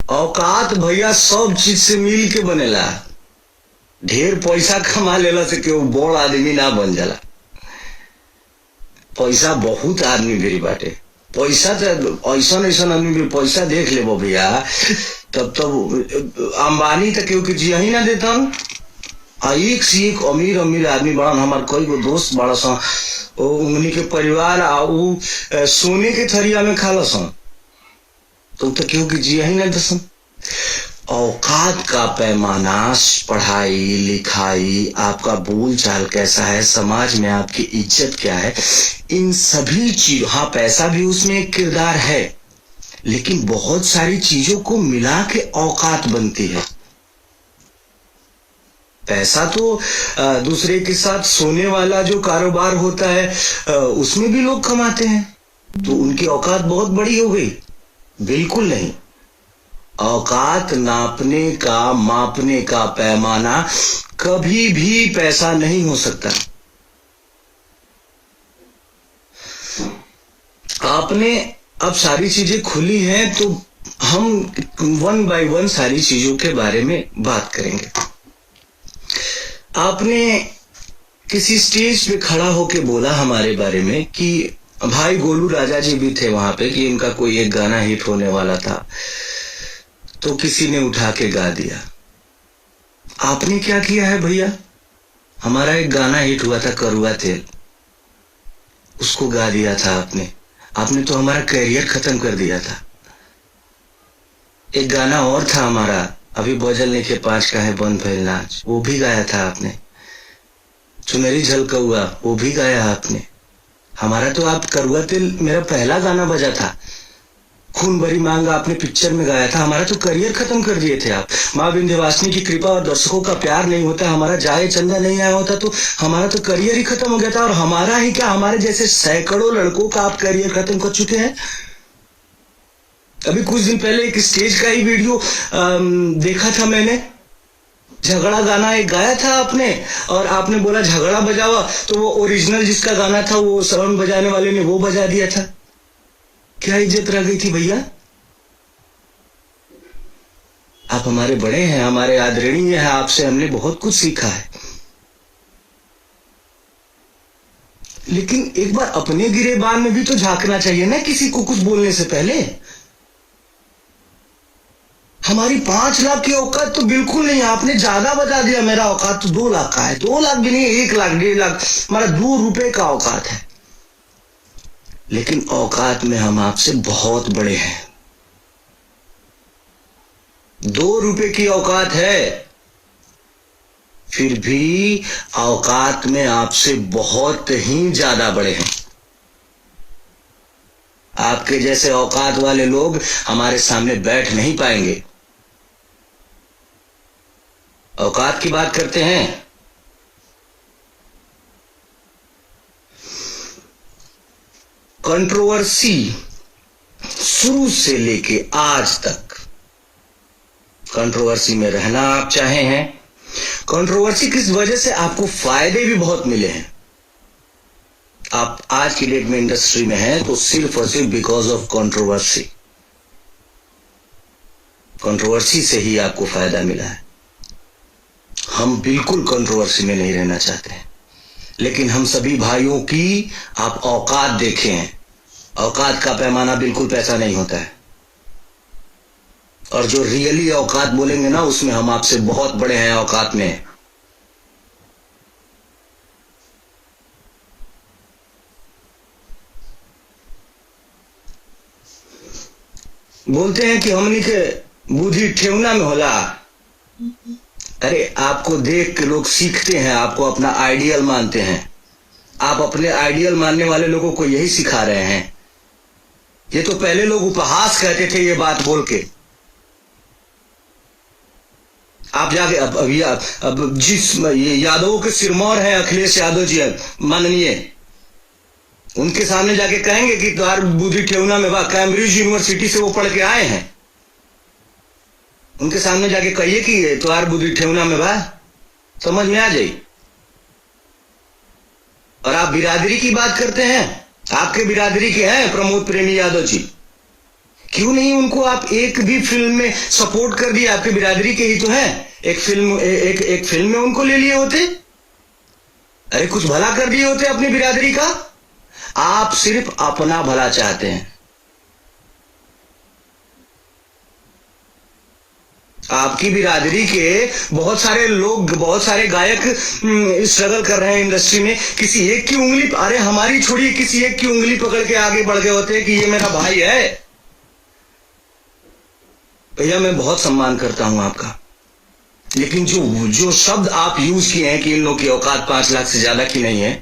औकात भैया सब चीज से मिल के बनेला। ढेर पैसा कमा लेला से केहू बड़ आदमी ना बन जाला। पैसा बहुत आदमी भेरी बाटे। पैसा तो ऐसा ऐसा आदमी भी पैसा देख ले भैया, तब अंबानी तक केहू के जिया ही ना देता। एक से एक अमीर अमीर आदमी बड़ा। हमार कई गो दोस्त बड़ा सा, उन्हीं के परिवार सोने के थरिया में खाला सा, तो केहू के जिया ही ना दसन। औकात का पैमाना, पढ़ाई लिखाई, आपका बोल चाल कैसा है, समाज में आपकी इज्जत क्या है, इन सभी चीज, हाँ पैसा भी उसमें एक किरदार है, लेकिन बहुत सारी चीजों को मिला के औकात बनती है। पैसा तो दूसरे के साथ सोने वाला जो कारोबार होता है उसमें भी लोग कमाते हैं, तो उनकी औकात बहुत बड़ी हो गई? बिल्कुल नहीं। औकात नापने का, मापने का पैमाना कभी भी पैसा नहीं हो सकता। आपने अब सारी चीजें खुली हैं, तो हम वन बाय वन सारी चीजों के बारे में बात करेंगे। आपने किसी स्टेज पे खड़ा होके बोला हमारे बारे में कि भाई गोलू राजा जी भी थे वहां पे, कि इनका कोई एक गाना हिट होने वाला था, तो किसी ने उठा के गा दिया। आपने क्या किया है भैया? हमारा एक गाना हिट हुआ था, करुआ तेल, उसको गा दिया था आपने। आपने तो हमारा करियर खत्म कर दिया था। एक गाना और था हमारा, अभी बजलने के 5 का है बंद भइल नाच, वो भी गाया था आपने। चुनरी झलकौआ, वो भी गाया आपने। हमारा तो आप करुआ तेल मेरा पहला गाना बजा था। खून भरी मांग आपने पिक्चर में गाया था। हमारा तो करियर खत्म कर दिए थे आप। माँ विंध्यवासिनी की कृपा और दर्शकों का प्यार नहीं होता, हमारा जाए चंदा नहीं आया होता, तो हमारा तो करियर ही खत्म हो गया था। और हमारा ही क्या, हमारे जैसे सैकड़ों लड़कों का आप करियर खत्म कर चुके हैं। अभी कुछ दिन पहले एक स्टेज का ही वीडियो देखा था मैंने। झगड़ा गाना एक गाया था आपने, और आपने बोला झगड़ा बजावा, तो वो ओरिजिनल जिसका गाना था वो साउंड बजाने वाले ने वो बजा दिया था। क्या इज्जत रह गई थी भैया? आप हमारे बड़े हैं, हमारे आदरणीय हैं, आपसे हमने बहुत कुछ सीखा है, लेकिन एक बार अपने गिरेबान में भी तो झांकना चाहिए ना, किसी को कुछ बोलने से पहले। हमारी 5 लाख की औकात तो बिल्कुल नहीं, आपने ज्यादा बता दिया। मेरा औकात तो 2 लाख का है। 2 लाख भी नहीं, 1 लाख 1.5 लाख, हमारा 2 रुपए का औकात है। लेकिन औकात में हम आपसे बहुत बड़े हैं। 2 रुपए की औकात है, फिर भी औकात में आपसे बहुत ही ज्यादा बड़े हैं। आपके जैसे औकात वाले लोग हमारे सामने बैठ नहीं पाएंगे। औकात की बात करते हैं। कंट्रोवर्सी शुरू से लेके आज तक कंट्रोवर्सी में रहना आप चाहे हैं। कंट्रोवर्सी किस वजह से आपको फायदे भी बहुत मिले हैं। आप आज की डेट में इंडस्ट्री में हैं तो सिर्फ और सिर्फ बिकॉज ऑफ कंट्रोवर्सी। कंट्रोवर्सी से ही आपको फायदा मिला है। हम बिल्कुल कंट्रोवर्सी में नहीं रहना चाहते हैं, लेकिन हम सभी भाइयों की आप औकात देखें हैं। औकात का पैमाना बिल्कुल पैसा नहीं होता है, और जो रियली औकात बोलेंगे ना, उसमें हम आपसे बहुत बड़े हैं औकात में। बोलते हैं कि हमनी के बुद्धि ठेवना में होला। अरे आपको देख के लोग सीखते हैं, आपको अपना आइडियल मानते हैं। आप अपने आइडियल मानने वाले लोगों को यही सिखा रहे हैं। ये तो पहले लोग उपहास कहते थे ये बात बोल के। आप जाके अब जिस यादवों के सिरमौर हैं अखिलेश यादव जी माननीय, उनके सामने जाके कहेंगे कि तुम्हारी बुद्धि ठेवना में बा। कैम्ब्रिज यूनिवर्सिटी से वो पढ़ के आए हैं। उनके सामने जाके कहिए कि तुम्हारी बुद्धि ठेवना में बा, समझ में आ जाए। और आप बिरादरी की बात करते हैं। आपके बिरादरी के हैं प्रमोद प्रेमी यादव जी। क्यों नहीं उनको आप एक भी फिल्म में सपोर्ट कर दिया? आपके बिरादरी के ही तो है। एक फिल्म में उनको ले लिए होते। अरे कुछ भला कर दिए होते अपनी बिरादरी का। आप सिर्फ अपना भला चाहते हैं। आपकी बिरादरी के बहुत सारे लोग, बहुत सारे गायक स्ट्रगल कर रहे हैं इंडस्ट्री में। किसी एक की उंगली, अरे हमारी छोड़िए, किसी एक की उंगली पकड़ के आगे बढ़ गए होते कि ये मेरा भाई है। भैया मैं बहुत सम्मान करता हूं आपका, लेकिन जो शब्द आप यूज किए हैं कि इन लोग की औकात 5 लाख से ज्यादा की नहीं है।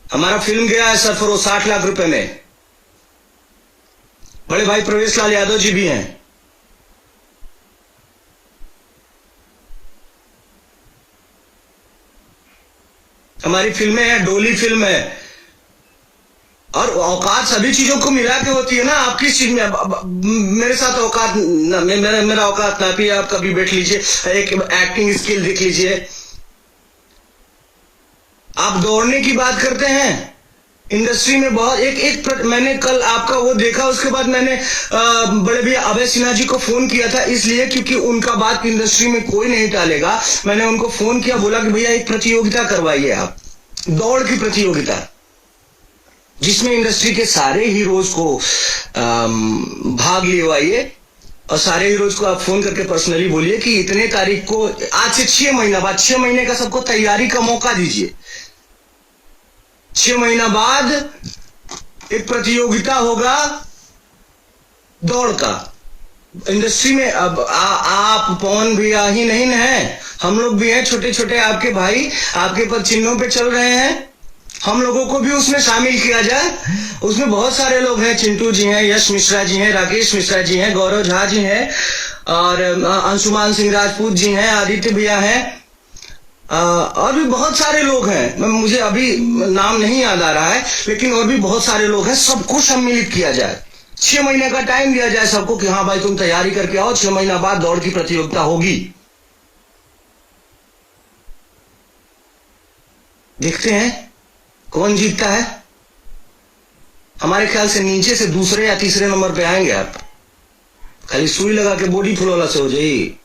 हमारा फिल्म गया है सरफरोश 60 लाख रुपए में। बड़े भाई प्रवेश लाल यादव जी भी हैं। हमारी फिल्में हैं, डोली फिल्म है। और औकात सभी चीजों को मिला के होती है ना। आप किस चीज में, मेरे साथ औकात मेरा औकात ना भी। आप कभी बैठ लीजिए, एक एक्टिंग स्किल देख लीजिए। आप दौड़ने की बात करते हैं इंडस्ट्री में बहुत मैंने कल आपका वो देखा, उसके बाद मैंने बड़े भैया अभय सिन्हा जी को फोन किया था, इसलिए क्योंकि उनका बात इंडस्ट्री में कोई नहीं टालेगा। मैंने उनको फोन किया, बोला कि भैया एक प्रतियोगिता करवाइए आप, दौड़ की प्रतियोगिता, जिसमें इंडस्ट्री के सारे हीरोज को भाग लिवाइए। और सारे हीरोज को आप फोन करके पर्सनली बोलिए कि इतने तारीख को, आज से 6 महीना बाद, 6 महीने का सबको तैयारी का मौका दीजिए। 6 महीना बाद एक प्रतियोगिता होगा दौड़ का। इंडस्ट्री में अब आप पवन भैया ही नहीं है, हम लोग भी हैं, छोटे छोटे आपके भाई आपके पद चिन्हों पे चल रहे हैं। हम लोगों को भी उसमें शामिल किया जाए। उसमें बहुत सारे लोग हैं, चिंटू जी हैं, यश मिश्रा जी हैं, राकेश मिश्रा जी हैं, गौरव झा जी हैं, और अंशुमान सिंह राजपूत जी हैं, आदित्य भैया हैं, और भी बहुत सारे लोग हैं। मुझे अभी नाम नहीं याद आ रहा है, लेकिन और भी बहुत सारे लोग हैं। सबको सम्मिलित किया जाए, 6 महीने का टाइम दिया जाए सबको कि हाँ भाई तुम तैयारी करके आओ, 6 महीना बाद दौड़ की प्रतियोगिता होगी। देखते हैं कौन जीतता है। हमारे ख्याल से नीचे से दूसरे या तीसरे नंबर पे आएंगे आप। खाली सुई लगा के बॉडी फुलौला से हो जाएगी।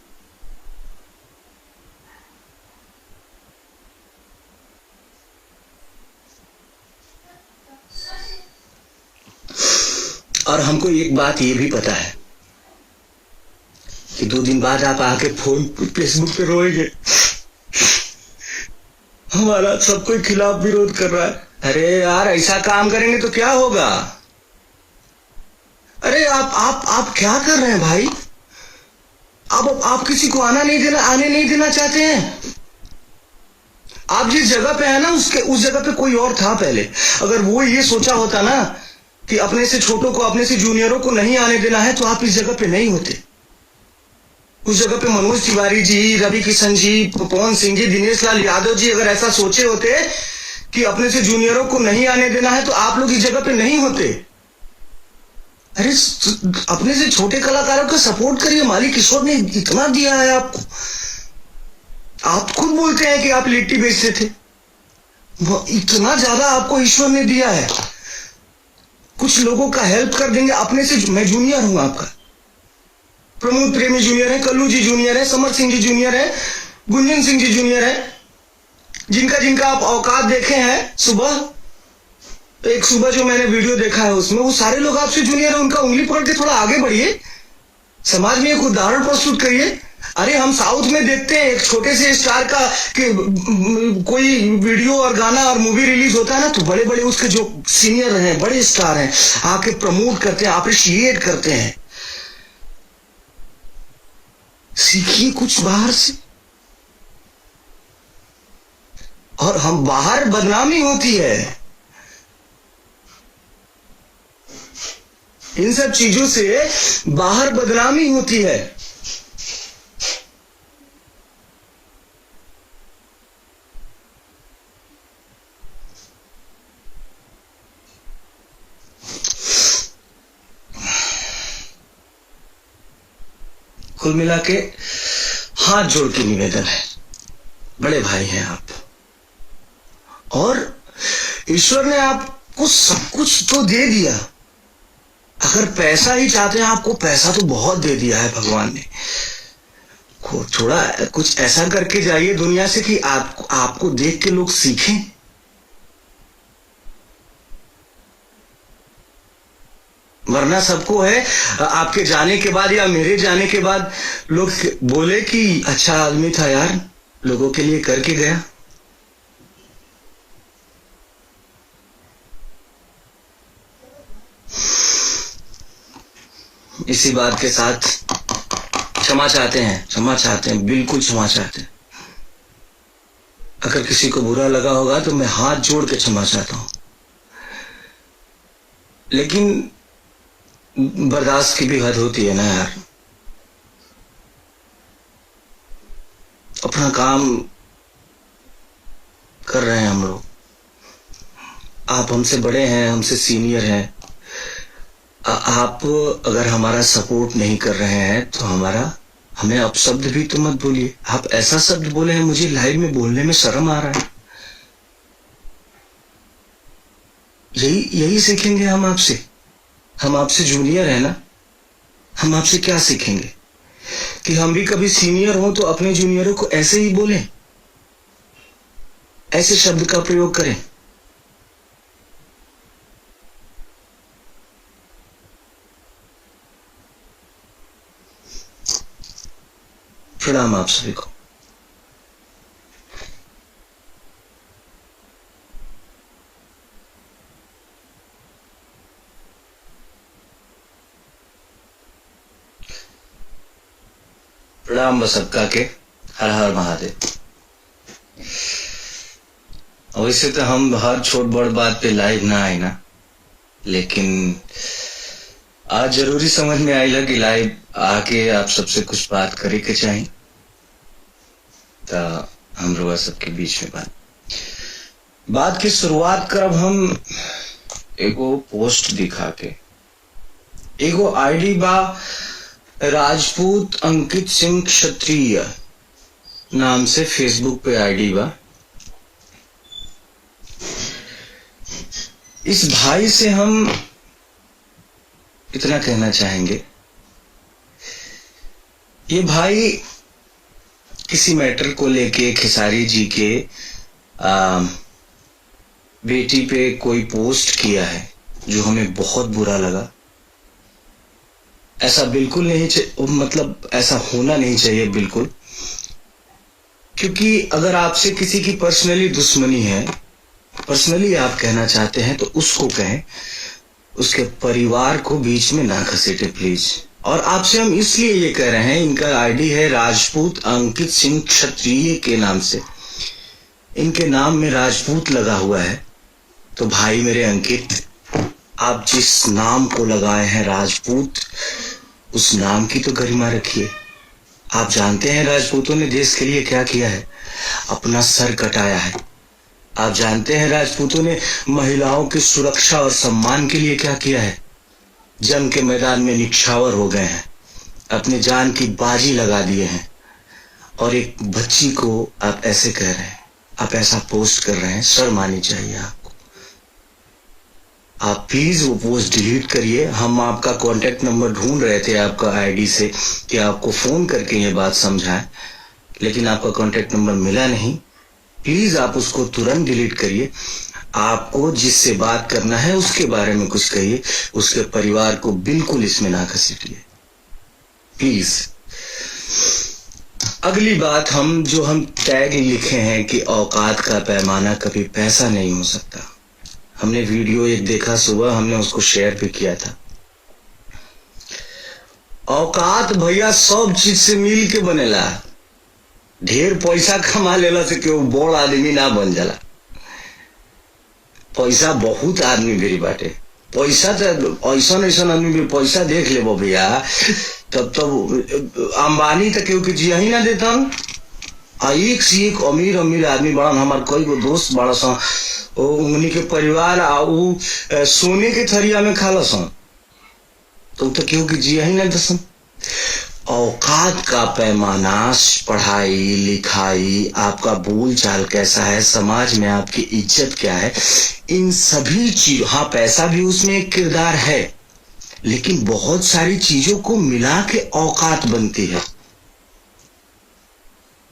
और हमको एक बात ये भी पता है कि 2 दिन बाद आप आके फोन फेसबुक पे रोएंगे, हमारा सब कोई खिलाफ विरोध कर रहा है। अरे यार ऐसा काम करेंगे तो क्या होगा? अरे आप क्या कर रहे हैं भाई? आप किसी को आने नहीं देना चाहते हैं। आप जिस जगह पे है ना, उस जगह पे कोई और था पहले। अगर वो ये सोचा होता ना कि अपने से छोटों को, अपने से जूनियरों को नहीं आने देना है, तो आप इस जगह पे नहीं होते। उस जगह पे मनोज तिवारी जी, रवि किशन जी, पवन सिंह जी, दिनेश लाल यादव जी अगर ऐसा सोचे होते कि अपने से जूनियरों को नहीं आने देना है, तो आप लोग इस जगह पे नहीं होते। अरे अपने से छोटे कलाकारों का सपोर्ट करिए, मालिक ईश्वर ने इतना दिया है आपको। आप खुद बोलते हैं कि आप लिट्टी बेचते थे, इतना ज्यादा आपको ईश्वर ने दिया है। कुछ लोगों का हेल्प कर देंगे अपने से। मैं जूनियर हूं आपका, प्रमोद प्रेमी जूनियर है, कल्लू जी जूनियर है, समर सिंह जी जूनियर है, गुंजन सिंह जी जूनियर है, जिनका आप औकात देखे हैं। सुबह जो मैंने वीडियो देखा है उसमें वो सारे लोग आपसे जूनियर है। उनका उंगली पकड़ के थोड़ा आगे बढ़िए, समाज में एक उदाहरण प्रस्तुत करिए। अरे हम साउथ में देखते हैं एक छोटे से स्टार का कि कोई वीडियो और गाना और मूवी रिलीज होता है ना, तो बड़े बड़े उसके जो सीनियर हैं, बड़े स्टार हैं, आके प्रमोट करते हैं, अप्रिशिएट करते हैं। सीखिए कुछ बाहर से। और हम बाहर बदनामी होती है, इन सब चीजों से बाहर बदनामी होती है। कुल मिला के हाथ जोड़ के निवेदन है, बड़े भाई हैं आप, और ईश्वर ने आपको सब कुछ तो दे दिया। अगर पैसा ही चाहते हैं, आपको पैसा तो बहुत दे दिया है भगवान ने, थोड़ा कुछ ऐसा करके जाइए दुनिया से कि आपको देख के लोग सीखें। वरना सबको है आपके जाने के बाद या मेरे जाने के बाद लोग बोले कि अच्छा आदमी था यार, लोगों के लिए करके गया। इसी बात के साथ क्षमा चाहते हैं, बिल्कुल क्षमा चाहते हैं। अगर किसी को बुरा लगा होगा तो मैं हाथ जोड़ के क्षमा चाहता हूं, लेकिन बर्दाश्त की भी हद होती है ना यार। अपना काम कर रहे हैं हम लोग, आप हमसे बड़े हैं, हमसे सीनियर हैं। आप अगर हमारा सपोर्ट नहीं कर रहे हैं तो हमें अपशब्द भी तो मत बोलिए। आप ऐसा शब्द बोले हैं, मुझे लाइव में बोलने में शर्म आ रहा है। यही सीखेंगे हम आपसे। हम आपसे जूनियर है ना, हम आपसे क्या सीखेंगे कि हम भी कभी सीनियर हो तो अपने जूनियरों को ऐसे ही बोलें, ऐसे शब्द का प्रयोग करें। प्रणाम आप सभी को। प्रणाम सबका के, हर हर महादेव। वैसे तो हम हर छोट बड़ बात पे लाइव ना आए ना, लेकिन आज जरूरी समझ में आइला कि लाइव आके आप सबसे कुछ बात करे के चाहिए। तो हम लोग सबके बीच में बात की शुरुआत करब हम एगो पोस्ट दिखा के। एगो आईडी बा राजपूत अंकित सिंह क्षत्रिय नाम से फेसबुक पे आईडी बा। इस भाई से हम इतना कहना चाहेंगे, ये भाई किसी मैटर को लेके खेसारी जी के बेटी पे कोई पोस्ट किया है जो हमें बहुत बुरा लगा। ऐसा बिल्कुल नहीं मतलब ऐसा होना नहीं चाहिए बिल्कुल, क्योंकि अगर आपसे किसी की पर्सनली दुश्मनी है, पर्सनली आप कहना चाहते हैं तो उसको कहें, उसके परिवार को बीच में ना घसीटे प्लीज। और आपसे हम इसलिए ये कह रहे हैं, इनका आईडी है राजपूत अंकित सिंह क्षत्रिय के नाम से, इनके नाम में राजपूत लगा हुआ है। तो भाई मेरे अंकित, आप जिस नाम को लगाए हैं राजपूत, उस नाम की तो गरिमा रखिए। आप जानते हैं राजपूतों ने देश के लिए क्या किया है, अपना सर कटाया है। आप जानते हैं राजपूतों ने महिलाओं की सुरक्षा और सम्मान के लिए क्या किया है, जंग के मैदान में निछावर हो गए हैं, अपनी जान की बाजी लगा दिए हैं। और एक बच्ची को आप ऐसे कह रहे हैं, आप ऐसा पोस्ट कर रहे हैं, शर्म आनी चाहिए आपको। आप प्लीज वो पोस्ट डिलीट करिए। हम आपका कांटेक्ट नंबर ढूंढ रहे थे आपका आईडी से कि आपको फोन करके ये बात समझाएं, लेकिन आपका कांटेक्ट नंबर मिला नहीं। प्लीज आप उसको तुरंत डिलीट करिए। आपको जिससे बात करना है उसके बारे में कुछ कहिए, उसके परिवार को बिल्कुल इसमें ना घसीटिए प्लीज। अगली बात, हम टैग लिखे हैं कि औकात का पैमाना कभी पैसा नहीं हो सकता। हमने वीडियो एक देखा सुबह, हमने उसको शेयर भी किया था। औकात भैया सब चीज से मिल के बनेला। ढेर पैसा कमा लेला से क्यों बड़ आदमी ना बन जाला। पैसा बहुत आदमी भी बाटे, पैसा तो ऐसा आदमी भी पैसा देख ले भैया, तब अंबानी तक क्यों जिया ही ना देता। एक से एक अमीर अमीर आदमी बड़ा। हमार कई गो दोस्त बड़ा सा, उन्हीं के परिवार सोने के थरिया में खाला सा, तो क्यों जिया ही ना दसन। औकात का पैमाना, पढ़ाई लिखाई, आपका बोल चाल कैसा है, समाज में आपकी इज्जत क्या है, इन सभी चीज, हाँ पैसा भी उसमें एक किरदार है, लेकिन बहुत सारी चीजों को मिला के औकात बनती है।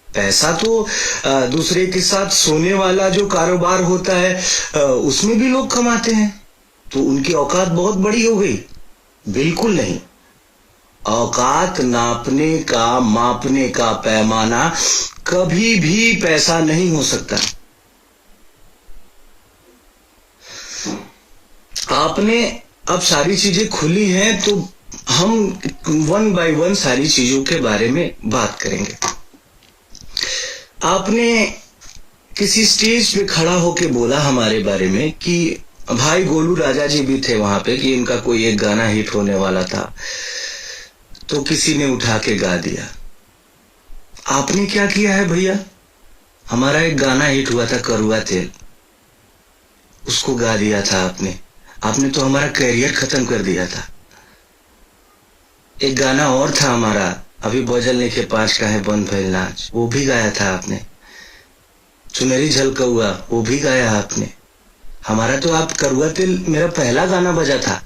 पैसा तो दूसरे के साथ सोने वाला जो कारोबार होता है उसमें भी लोग कमाते हैं, तो उनकी औकात बहुत बड़ी हो गई? बिल्कुल नहीं। औकात नापने का, मापने का पैमाना कभी भी पैसा नहीं हो सकता। आपने अब सारी चीजें खुली हैं तो हम वन बाय वन सारी चीजों के बारे में बात करेंगे। आपने किसी स्टेज पे खड़ा होके बोला हमारे बारे में कि भाई गोलू राजा जी भी थे वहां पे, कि इनका कोई एक गाना हिट होने वाला था, तो किसी ने उठा के गा दिया। आपने क्या किया है भैया? हमारा एक गाना हिट हुआ था, करुआ तेल, उसको गा दिया था आपने। आपने तो हमारा करियर खत्म कर दिया था। एक गाना और था हमारा, अभी बोझल के 5 का है बंद भइल नाच, वो भी गाया था आपने। चुनरी झलकौआ, वो भी गाया आपने। हमारा तो आप करुआ तेल मेरा पहला गाना बजा था।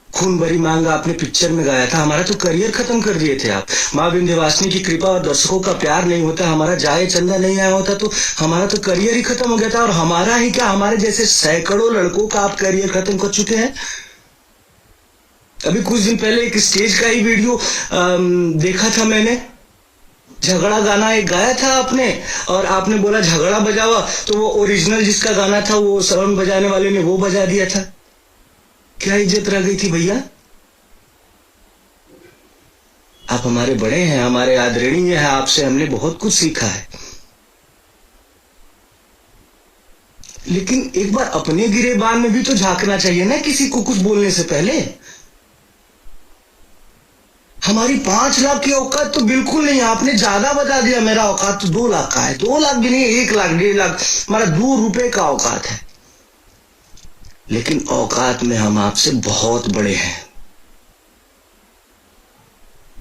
खून भरी मांग आपने पिक्चर में गाया था। हमारा तो करियर खत्म कर दिए थे आप। माँ विंध्यवासिनी की कृपा और दर्शकों का प्यार नहीं होता, हमारा जाए चंदा नहीं आया होता, तो हमारा तो करियर ही खत्म हो गया था। और हमारा ही क्या, हमारे जैसे सैकड़ों लड़कों का आप करियर खत्म कर चुके हैं। अभी कुछ दिन पहले एक स्टेज का ही वीडियो देखा था मैंने। झगड़ा गाना एक गाया था आपने, और आपने बोला झगड़ा बजावा, तो वो ओरिजिनल जिसका गाना था वो साउंड बजाने वाले ने वो बजा दिया था। क्या इज्जत रह गई थी भैया? आप हमारे बड़े हैं, हमारे आदरणीय हैं, आपसे हमने बहुत कुछ सीखा है। लेकिन एक बार अपने गिरेबान में भी तो झांकना चाहिए ना, किसी को कुछ बोलने से पहले। हमारी 5 लाख की औकात तो बिल्कुल नहीं, आपने ज्यादा बता दिया। मेरा औकात तो 2 लाख का है। 2 लाख भी नहीं, 1 लाख, 1.5 लाख, हमारा 2 रुपए का औकात है। लेकिन औकात में हम आपसे बहुत बड़े हैं।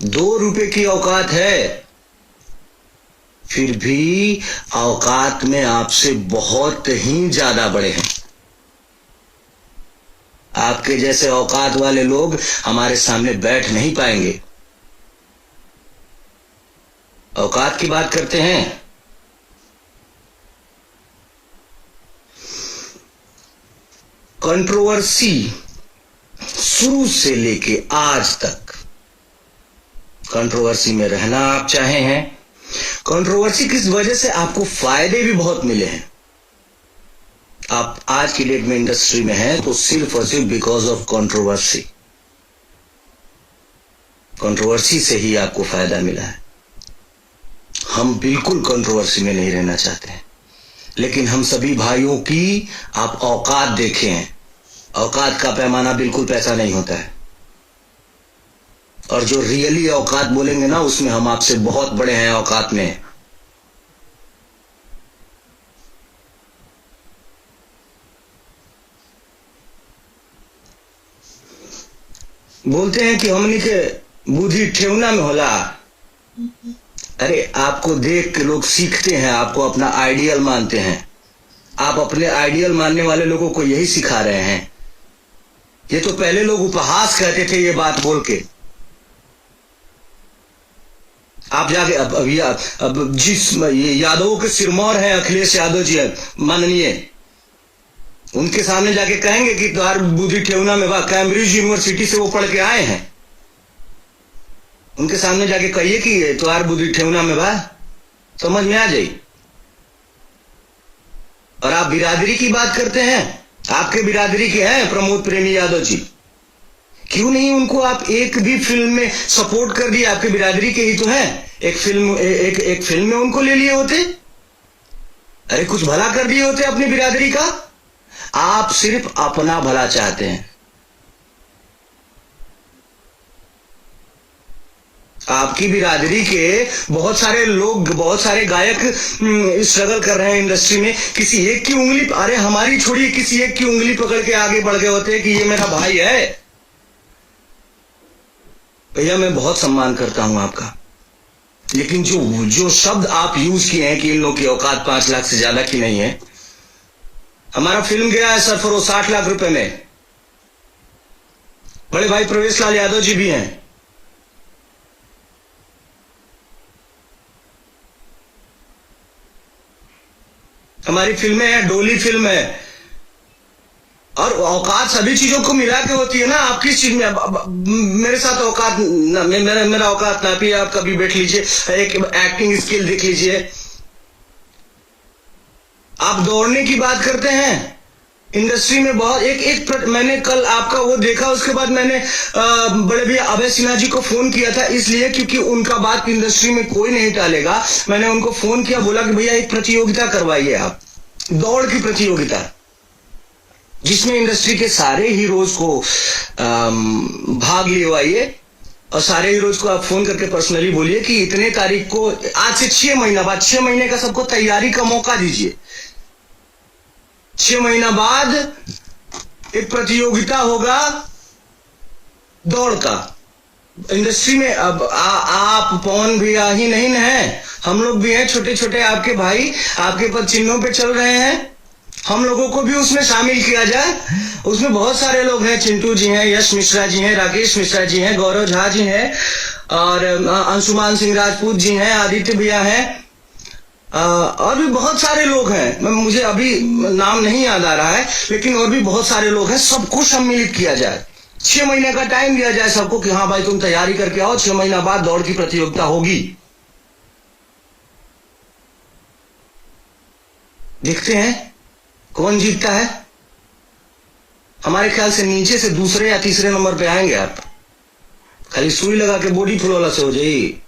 2 रुपए की औकात है, फिर भी औकात में आपसे बहुत ही ज्यादा बड़े हैं। आपके जैसे औकात वाले लोग हमारे सामने बैठ नहीं पाएंगे। औकात की बात करते हैं। कंट्रोवर्सी शुरू से लेके आज तक कंट्रोवर्सी में रहना आप चाहे हैं। कंट्रोवर्सी किस वजह से आपको फायदे भी बहुत मिले हैं। आप आज की डेट में इंडस्ट्री में हैं तो सिर्फ और सिर्फ बिकॉज ऑफ कंट्रोवर्सी। कंट्रोवर्सी से ही आपको फायदा मिला है। हम बिल्कुल कंट्रोवर्सी में नहीं रहना चाहते हैं, लेकिन हम सभी भाइयों की आप औकात देखे हैं। औकात का पैमाना बिल्कुल पैसा नहीं होता है, और जो रियली औकात बोलेंगे ना, उसमें हम आपसे बहुत बड़े हैं औकात में। बोलते हैं कि हमनी के बुद्धि ठेवना में होला। अरे आपको देख के लोग सीखते हैं, आपको अपना आइडियल मानते हैं। आप अपने आइडियल मानने वाले लोगों को यही सिखा रहे हैं। ये तो पहले लोग उपहास कहते थे ये बात बोल के। आप जाके अब जिस यादवों के सिरमौर हैं अखिलेश यादव जी माननीय, उनके सामने जाके कहेंगे कि तुम्हारी बुद्धि ठेवना में बा। कैम्ब्रिज यूनिवर्सिटी से वो पढ़ के आए हैं। उनके सामने जाके कहिए कि तुम्हारी बुद्धि ठेवना में बा, समझ में आ जाए। और आप बिरादरी की बात करते हैं, आपके बिरादरी के हैं प्रमोद प्रेमी यादव जी। क्यों नहीं उनको आप एक भी फिल्म में सपोर्ट कर दिया? आपके बिरादरी के ही तो हैं। एक फिल्म में उनको ले लिए होते। अरे कुछ भला कर दिए होते अपनी बिरादरी का। आप सिर्फ अपना भला चाहते हैं। आपकी बिरादरी के बहुत सारे लोग, बहुत सारे गायक स्ट्रगल कर रहे हैं इंडस्ट्री में। किसी एक की उंगली, अरे हमारी छोड़िए, किसी एक की उंगली पकड़ के आगे बढ़ गए होते कि ये मेरा भाई है। भैया मैं बहुत सम्मान करता हूं आपका, लेकिन जो शब्द आप यूज किए हैं कि इन लोगों की औकात 5 लाख से ज्यादा की नहीं है। हमारा फिल्म गया है सरफरोश 60 लाख रुपए में। बड़े भाई प्रवेश लाल यादव जी भी हैं। हमारी फिल्में हैं, डोली फिल्म है, और औकात सभी चीजों को मिला के होती है ना। आप किस चीज में मेरे साथ औकात ना, मेरा औकात ना भी, आप कभी बैठ लीजिए, एक एक्टिंग स्किल देख लीजिए। आप दौड़ने की बात करते हैं, इंडस्ट्री में बहुत मैंने कल आपका वो देखा, उसके बाद मैंने बड़े भैया अभय सिन्हा जी को फोन किया था, इसलिए क्योंकि उनका बात इंडस्ट्री में कोई नहीं टालेगा। मैंने उनको फोन किया, बोला कि भैया एक प्रतियोगिता करवाइए आप, दौड़ की प्रतियोगिता, जिसमें इंडस्ट्री के सारे हीरोज को भाग लिवाइए, और सारे हीरोज को आप फोन करके पर्सनली बोलिए कि इतने तारीख को, आज से 6 महीना बाद, 6 महीने का सबको तैयारी का मौका दीजिए। 6 महीना बाद एक प्रतियोगिता होगा दौड़ का। इंडस्ट्री में अब आप पवन भैया ही नहीं है, हम लोग भी हैं, छोटे छोटे आपके भाई आपके पद चिन्हों पे चल रहे हैं, हम लोगों को भी उसमें शामिल किया जाए। उसमें बहुत सारे लोग हैं, चिंटू जी हैं, यश मिश्रा जी हैं, राकेश मिश्रा जी हैं, गौरव झा जी हैं, और अंशुमान सिंह राजपूत जी हैं, आदित्य भैया हैं, और भी बहुत सारे लोग हैं। मुझे अभी नाम नहीं याद आ रहा है, लेकिन और भी बहुत सारे लोग हैं। सबको सम्मिलित किया जाए, 6 महीने का टाइम दिया जाए सबको कि हाँ भाई तुम तैयारी करके आओ, 6 महीना बाद दौड़ की प्रतियोगिता होगी। देखते हैं कौन जीतता है। हमारे ख्याल से नीचे से दूसरे या तीसरे नंबर पे आएंगे आप, खाली सुई लगा के बॉडी फुलौला से हो जाएगी।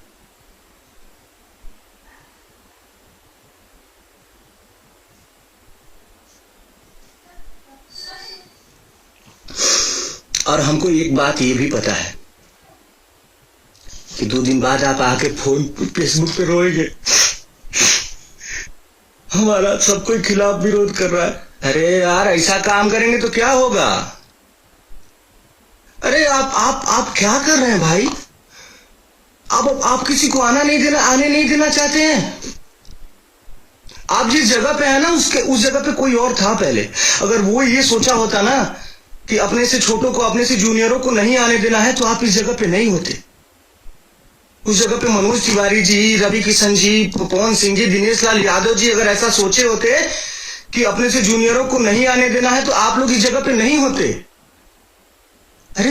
और हमको एक बात ये भी पता है कि 2 दिन बाद आप आके फोन फेसबुक पे रोएंगे, हमारा सब कोई खिलाफ विरोध कर रहा है। अरे यार ऐसा काम करेंगे तो क्या होगा। अरे आप क्या कर रहे हैं भाई। आप किसी को आने नहीं देना चाहते हैं। आप जिस जगह पे है ना, उस जगह पे कोई और था पहले। अगर वो ये सोचा होता ना कि अपने से छोटों को, अपने से जूनियरों को नहीं आने देना है, तो आप इस जगह पे नहीं होते। उस जगह पे मनोज तिवारी जी, रवि किशन जी, पवन सिंह जी, दिनेश लाल यादव जी अगर ऐसा सोचे होते कि अपने से जूनियरों को नहीं आने देना है, तो आप लोग इस जगह पे नहीं होते। अरे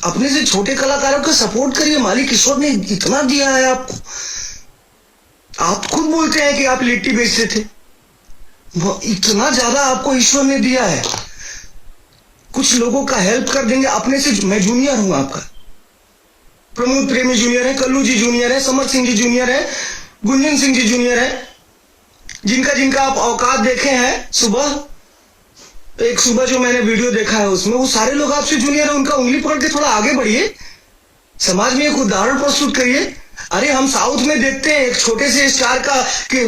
अपने से छोटे कलाकारों का सपोर्ट करिए, मालिक ईश्वर ने इतना दिया है आपको। आप खुद बोलते हैं कि आप लिट्टी बेचते थे, इतना ज्यादा आपको ईश्वर ने दिया है। कुछ लोगों का हेल्प कर देंगे अपने से। मैं जूनियर हूं आपका, प्रमोद प्रेमी जूनियर है, कल्लू जी जूनियर है, समर सिंह जी जूनियर है, गुंजन सिंह जी जूनियर है, जिनका आप औकात देखे हैं। सुबह जो मैंने वीडियो देखा है उसमें वो सारे लोग आपसे जूनियर है। उनका उंगली पकड़ के थोड़ा आगे बढ़िए, समाज में एक उदाहरण प्रस्तुत करिए। अरे हम साउथ में देखते हैं एक छोटे से स्टार का कि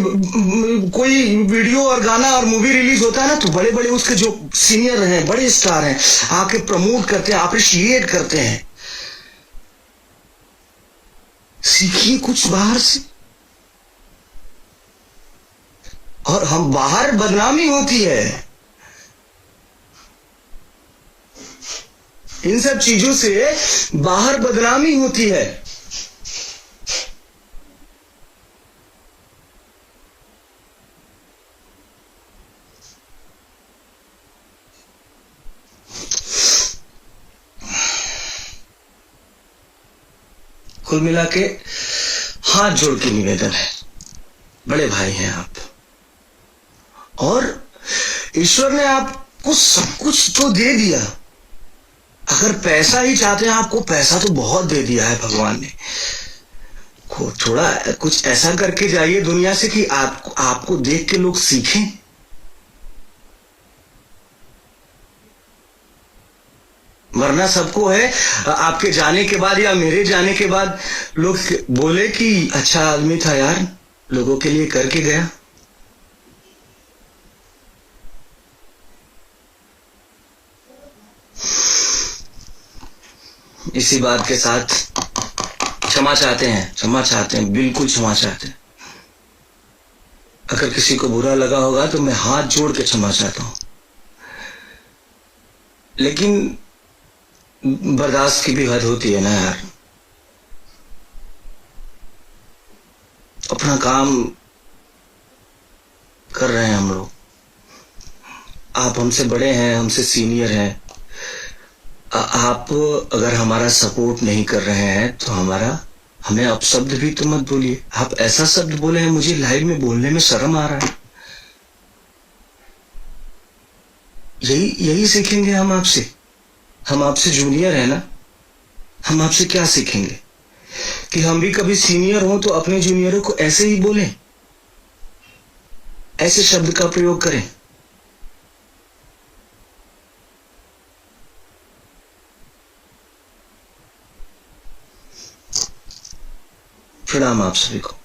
कोई वीडियो और गाना और मूवी रिलीज होता है ना, तो बड़े बड़े उसके जो सीनियर हैं, बड़े स्टार हैं, आके प्रमोट करते हैं, अप्रिशिएट करते हैं। सीखिए कुछ बाहर से। और हम बाहर बदनामी होती है, इन सब चीजों से बाहर बदनामी होती है। कुल मिला के हाथ जोड़ के निवेदन है, बड़े भाई हैं आप, और ईश्वर ने आपको सब कुछ तो दे दिया। अगर पैसा ही चाहते हैं, आपको पैसा तो बहुत दे दिया है भगवान ने। थोड़ा कुछ ऐसा करके जाइए दुनिया से कि आपको देख के लोग सीखें। वरना सबको है आपके जाने के बाद या मेरे जाने के बाद लोग बोले कि अच्छा आदमी था यार, लोगों के लिए करके गया। इसी बात के साथ क्षमा चाहते हैं, बिल्कुल क्षमा चाहते हैं। अगर किसी को बुरा लगा होगा तो मैं हाथ जोड़ के क्षमा चाहता हूं। लेकिन बर्दाश्त की भी हद होती है ना यार। अपना काम कर रहे हैं हम लोग। आप हमसे बड़े हैं, हमसे सीनियर हैं। आप अगर हमारा सपोर्ट नहीं कर रहे हैं तो हमें अपशब्द भी तो मत बोलिए। आप ऐसा शब्द बोले हैं, मुझे लाइव में बोलने में शर्म आ रहा है। यही यही सीखेंगे हम आपसे। हम आपसे जूनियर है ना, हम आपसे क्या सीखेंगे कि हम भी कभी सीनियर हों तो अपने जूनियरों को ऐसे ही बोलें, ऐसे शब्द का प्रयोग करें। प्रणाम आप सभी को।